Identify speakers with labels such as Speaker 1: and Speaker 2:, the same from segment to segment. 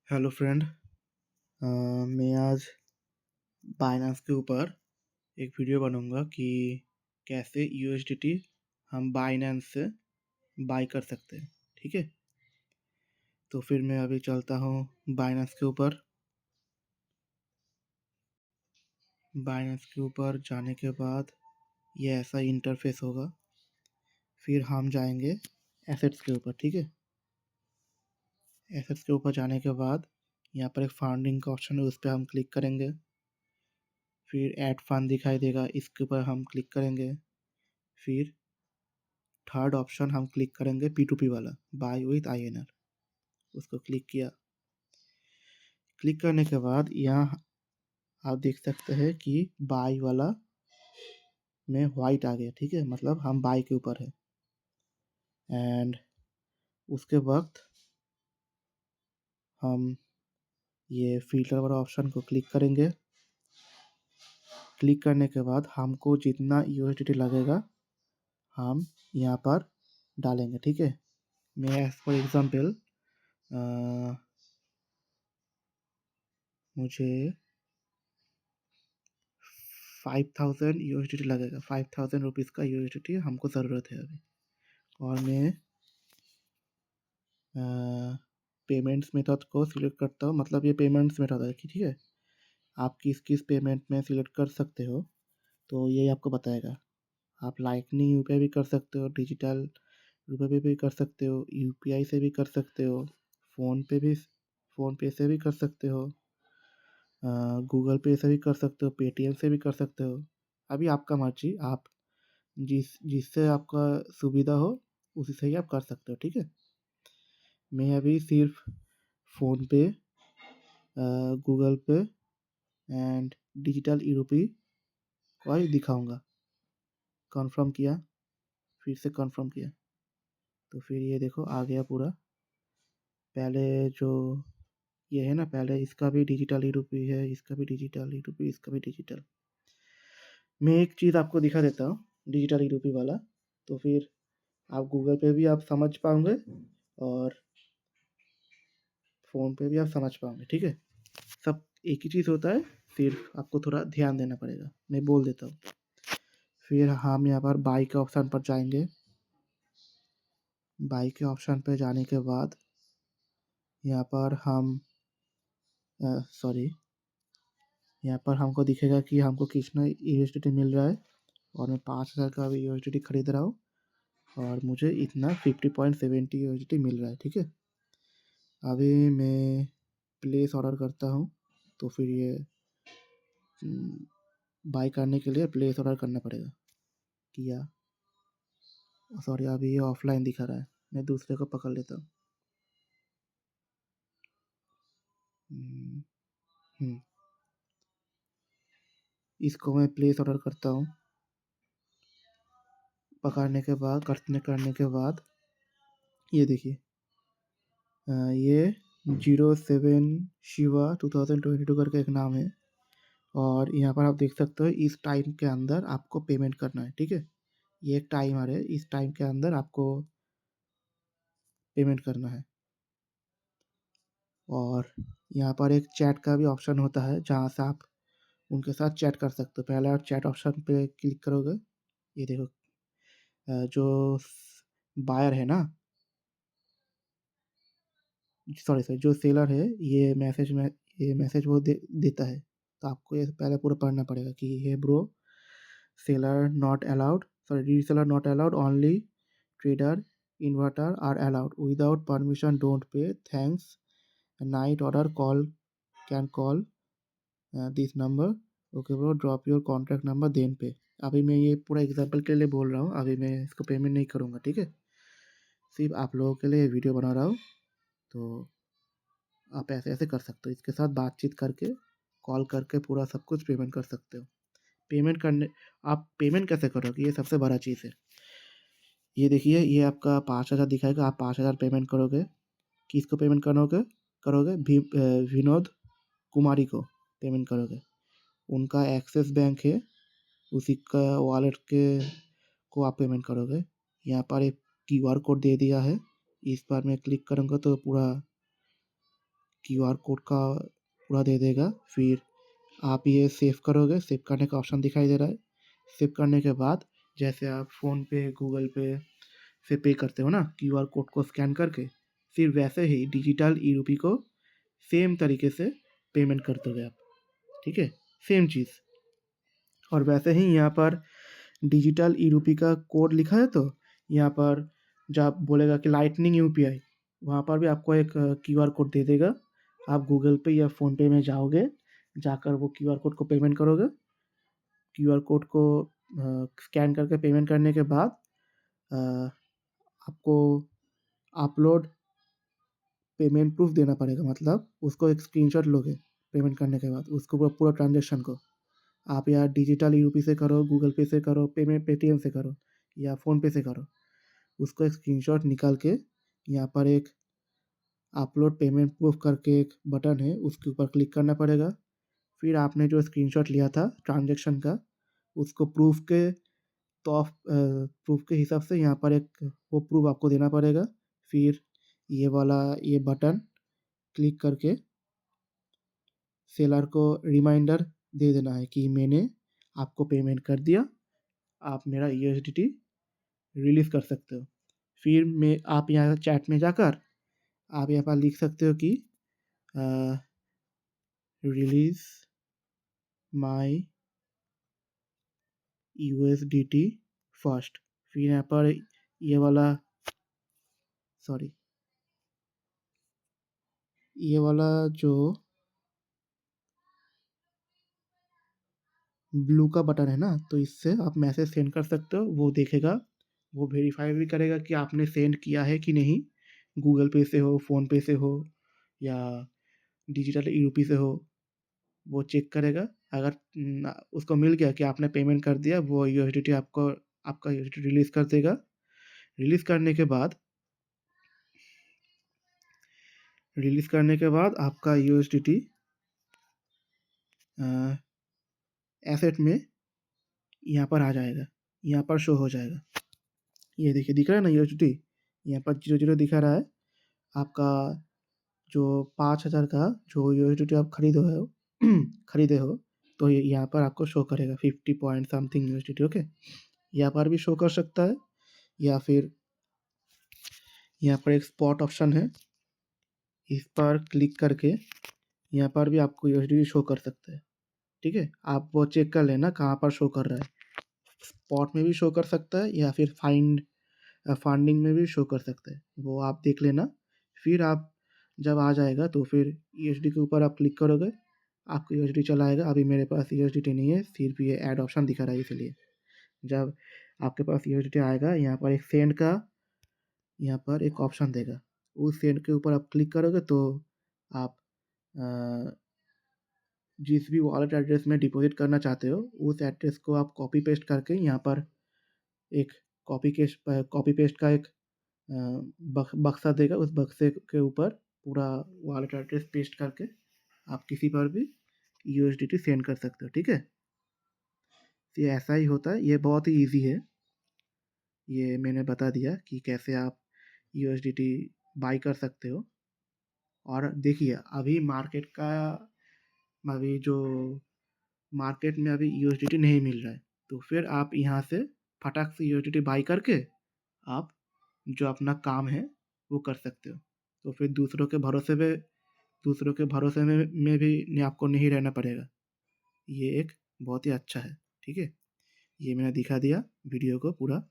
Speaker 1: Hello friend. मैं आज Binance के ऊपर एक वीडियो बनाऊंगा कि कैसे यूएसडीटी हम बाइनेंस से बाई कर सकते हैं। ठीक है, तो फिर मैं अभी चलता हूँ बाइनेंस के ऊपर। बाइनेंस के ऊपर जाने के बाद ये ऐसा इंटरफेस होगा। फिर हम जाएंगे एसेट्स के ऊपर। ठीक है, एसेट्स के ऊपर जाने के बाद यहाँ पर एक फंडिंग का ऑप्शन है, उस पर हम क्लिक करेंगे। फिर ऐड फंड दिखाई देगा, इसके ऊपर हम क्लिक करेंगे। फिर थर्ड ऑप्शन हम क्लिक करेंगे P2P वाला, बाय विथ INR। उसको क्लिक किया। क्लिक करने के बाद यहाँ आप देख सकते हैं कि बाय वाला में वाइट आ गया। ठीक है, मतलब हम बाय के ऊपर है। एंड उसके वक्त हम ये फिल्टर वाला ऑप्शन को क्लिक करेंगे। क्लिक करने के बाद हमको जितना USDT लगेगा हम यहाँ पर डालेंगे। ठीक है, मैं एज फॉर एग्जाम्पल मुझे 5000 USDT लगेगा। 5000 रुपीज़ का USDT हमको ज़रूरत है अभी। और मैं पेमेंट्स मेथड को सिलेक्ट करता हूँ, मतलब ये पेमेंट्स मेथड है कि ठीक है, आप किस किस पेमेंट में सिलेक्ट कर सकते हो, तो ये आपको बताएगा। आप लाइटनिंग यूपीआई भी कर सकते हो, डिजिटल रुपए पे भी कर सकते हो, यूपीआई से भी कर सकते हो, फ़ोन पे से भी कर सकते हो, गूगल पे से भी कर सकते हो, पेटीएम से भी कर सकते हो। अभी आपका मर्जी, आप जिससे आपका सुविधा हो उसी से ही आप कर सकते हो। ठीक है, मैं अभी सिर्फ फ़ोन पे, गूगल पे एंड डिजिटल यूपी को ही दिखाऊंगा। कन्फर्म किया, फिर से कन्फर्म किया, तो फिर ये देखो आ गया पूरा। पहले जो ये है ना, पहले इसका भी डिजिटल यूपी है, इसका भी डिजिटल यूपी, इसका भी डिजिटल। मैं एक चीज़ आपको दिखा देता हूँ डिजिटल यूपी वाला, तो फिर आप गूगल पे भी आप समझ पाओगे और फ़ोन पे भी आप समझ पाओगे। ठीक है, सब एक ही चीज़ होता है, सिर्फ आपको थोड़ा ध्यान देना पड़ेगा। मैं बोल देता हूँ। फिर हम यहाँ पर बाई के ऑप्शन पर जाएंगे। बाई के ऑप्शन पर जाने के बाद यहाँ पर हम सॉरी, यहाँ पर हमको दिखेगा कि हमको कितना USDT मिल रहा है। और मैं 5000 का अभी USDT खरीद रहा हूँ और मुझे इतना 50.70 USDT मिल रहा है। ठीक है, अभी मैं प्लेस ऑर्डर करता हूँ, तो फिर ये बाई करने के लिए प्लेस ऑर्डर करना पड़ेगा। किया, सॉरी अभी ये ऑफलाइन दिखा रहा है, मैं दूसरे को पकड़ लेता हूँ। इसको मैं प्लेस ऑर्डर करता हूँ। पकड़ने के बाद करने के बाद ये देखिए, ये 07 शिवा 2022 करके एक नाम है। और यहाँ पर आप देख सकते हो इस टाइम के अंदर आपको पेमेंट करना है। ठीक है, ये एक टाइमर है, इस टाइम के अंदर आपको पेमेंट करना है। और यहाँ पर एक चैट का भी ऑप्शन होता है, जहाँ से आप उनके साथ चैट कर सकते हो। पहले आप चैट ऑप्शन पे क्लिक करोगे, ये देखो जो बायर है ना, सॉरी जो सेलर है, ये मैसेज वो देता है। तो आपको ये पहले पूरा पढ़ना पड़ेगा कि hey bro, seller not allowed, sorry reseller not allowed, only trader inverter are allowed, without permission don't pay, thanks, night order call can call this number, okay bro, drop your contact number then pay. अभी मैं ये पूरा example के लिए बोल रहा हूँ, अभी मैं इसको पेमेंट नहीं करूँगा। ठीक है, सिर्फ आप लोगों के लिए वीडियो बना रहा हूँ। तो आप ऐसे ऐसे कर सकते हो, इसके साथ बातचीत करके, कॉल करके पूरा सब कुछ पेमेंट कर सकते हो। पेमेंट करने, आप पेमेंट कैसे करोगे, ये सबसे बड़ा चीज़ है। ये देखिए, ये आपका 5000 दिखाएगा, आप 5000 पेमेंट करोगे। किसको पेमेंट करोगे करोगे विनोद कुमारी को पेमेंट करोगे। उनका एक्सिस बैंक है, उसी का वॉलेट के को आप पेमेंट करोगे। यहाँ पर एक QR कोड दे दिया है, इस पर मैं क्लिक करूँगा तो पूरा क्यूआर कोड का पूरा दे देगा। फिर आप ये सेव करोगे, सेव करने का ऑप्शन दिखाई दे रहा है। सेव करने के बाद जैसे आप फ़ोनपे, गूगल पे से पे करते हो ना क्यूआर कोड को स्कैन करके, फिर वैसे ही डिजिटल ई-रूपी को सेम तरीके से पेमेंट कर दोगे आप, ठीक है? सेम चीज़। और वैसे ही यहाँ पर डिजिटल ई-रूपी का कोड लिखा है तो यहाँ पर जब बोलेगा कि लाइटनिंग यूपीआई, वहाँ पर भी आपको एक क्यूआर कोड दे देगा। आप गूगल पे या फ़ोनपे में जाओगे, जाकर वो क्यूआर कोड को पेमेंट करोगे। क्यूआर कोड को स्कैन करके पेमेंट करने के बाद अ, आपको अपलोड पेमेंट प्रूफ देना पड़ेगा। मतलब उसको एक स्क्रीनशॉट लोगे पेमेंट करने के बाद, उसको पूरा ट्रांज़ैक्शन को। आप या डिजिटल यूपी से करो, गूगल पे से करो, पेटीएम से करो या फ़ोनपे से करो। उसको एक स्क्रीनशॉट निकाल के यहाँ पर एक अपलोड पेमेंट प्रूफ करके एक बटन है, उसके ऊपर क्लिक करना पड़ेगा। फिर आपने जो स्क्रीनशॉट लिया था ट्रांज़ैक्शन का, उसको प्रूफ के हिसाब से यहाँ पर एक वो प्रूफ आपको देना पड़ेगा। फिर ये बटन क्लिक करके सेलर को रिमाइंडर दे देना है कि मैंने आपको पेमेंट कर दिया, आप मेरा यूएसडीटी रिलीज़ कर सकते हो। फिर आप यहाँ चैट में जाकर आप यहाँ पर लिख सकते हो कि रिलीज़ माय यूएसडीटी फर्स्ट। फिर यहाँ पर ये वाला सॉरी ये वाला जो ब्लू का बटन है ना, तो इससे आप मैसेज सेंड कर सकते हो। वो देखेगा, वो वेरीफाई भी करेगा कि आपने सेंड किया है कि नहीं। गूगल पे से हो, फ़ोनपे से हो या डिजिटल ई-रूपी से हो, वो चेक करेगा। अगर उसको मिल गया कि आपने पेमेंट कर दिया, वो यूएसडीटी आपका यूएसडीटी रिलीज़ करने के बाद आपका यूएसडीटी एसेट में यहाँ पर आ जाएगा, यहाँ पर शो हो जाएगा। ये देखिए दिख रहा है ना यूएसडीटी, यहाँ पर 0 दिखा रहा है। आपका जो 5,000 का जो यूएसडीटी आप खरीदे हो, तो ये यहाँ पर आपको शो करेगा 50 पॉइंट समथिंग यूएसडीटी। ओके, यहाँ पर भी शो कर सकता है या फिर यहाँ पर एक स्पॉट ऑप्शन है, इस पर क्लिक करके यहाँ पर भी आपको यूएसडीटी शो कर सकता है। ठीक है, आप वो चेक कर लेना कहाँ पर शो कर रहा है। स्पॉट में भी शो कर सकता है या फिर फंडिंग में भी शो कर सकता है, वो आप देख लेना। फिर आप जब आ जाएगा तो फिर यूएसडी के ऊपर आप क्लिक करोगे, आपको यूएसडी चला आएगा। अभी मेरे पास यूएसडीटी नहीं है, सिर्फ ये ऐड ऑप्शन दिखा रहा है, इसलिए जब आपके पास यूएसडीटी आएगा यहाँ पर एक सेंड का यहाँ पर एक ऑप्शन देगा, उस सेंड के ऊपर आप क्लिक करोगे तो आप जिस भी वॉलेट एड्रेस में डिपॉजिट करना चाहते हो, उस एड्रेस को आप कॉपी पेस्ट करके यहाँ पर एक कॉपी पेस्ट का एक बक्सा देगा। उस बक्से के ऊपर पूरा वॉलेट एड्रेस पेस्ट करके आप किसी पर भी यूएसडीटी सेंड कर सकते हो। ठीक है, तो ये ऐसा ही होता है, ये बहुत ही ईजी है। ये मैंने बता दिया कि कैसे आप यूएसडीटी बाई कर सकते हो। और देखिए अभी जो मार्केट में अभी यूएसडीटी नहीं मिल रहा है, तो फिर आप यहाँ से फटाक से यूएसडीटी बाई करके आप जो अपना काम है वो कर सकते हो। तो फिर दूसरों के भरोसे में भी आपको नहीं रहना पड़ेगा। ये एक बहुत ही अच्छा है। ठीक है, ये मैंने दिखा दिया वीडियो को पूरा।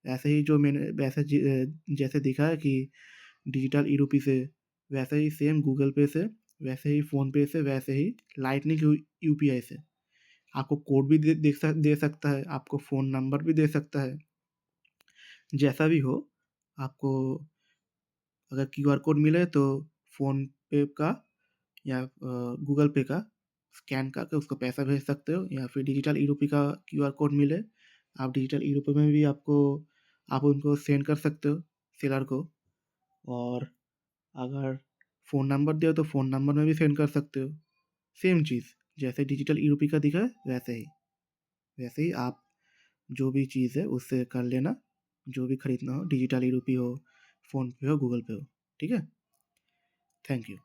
Speaker 1: ऐसे ही जो मैंने जैसे दिखा है कि डिजिटल ई-रूपी से, वैसे ही सेम गूगल पे से, वैसे ही फ़ोनपे से, वैसे ही लाइटनिंग यूपीआई से आपको कोड भी दे सकता है, आपको फ़ोन नंबर भी दे सकता है। जैसा भी हो, आपको अगर क्यूआर कोड मिले तो फ़ोनपे का या गूगल पे का स्कैन करके उसको पैसा भेज सकते हो, या फिर डिजिटल ई-रूपी का क्यूआर कोड मिले, आप डिजिटल ई-रूपी में भी आप उनको सेंड कर सकते हो सेलर को। और अगर फ़ोन नंबर दिया तो फ़ोन नंबर में भी सेंड कर सकते हो। सेम चीज़ जैसे डिजिटल ई-रूपी का दिखा है वैसे ही आप जो भी चीज़ है उससे कर लेना, जो भी खरीदना हो, डिजिटल ई-रूपी हो, फ़ोनपे हो, गूगल पे हो। ठीक है? Thank you.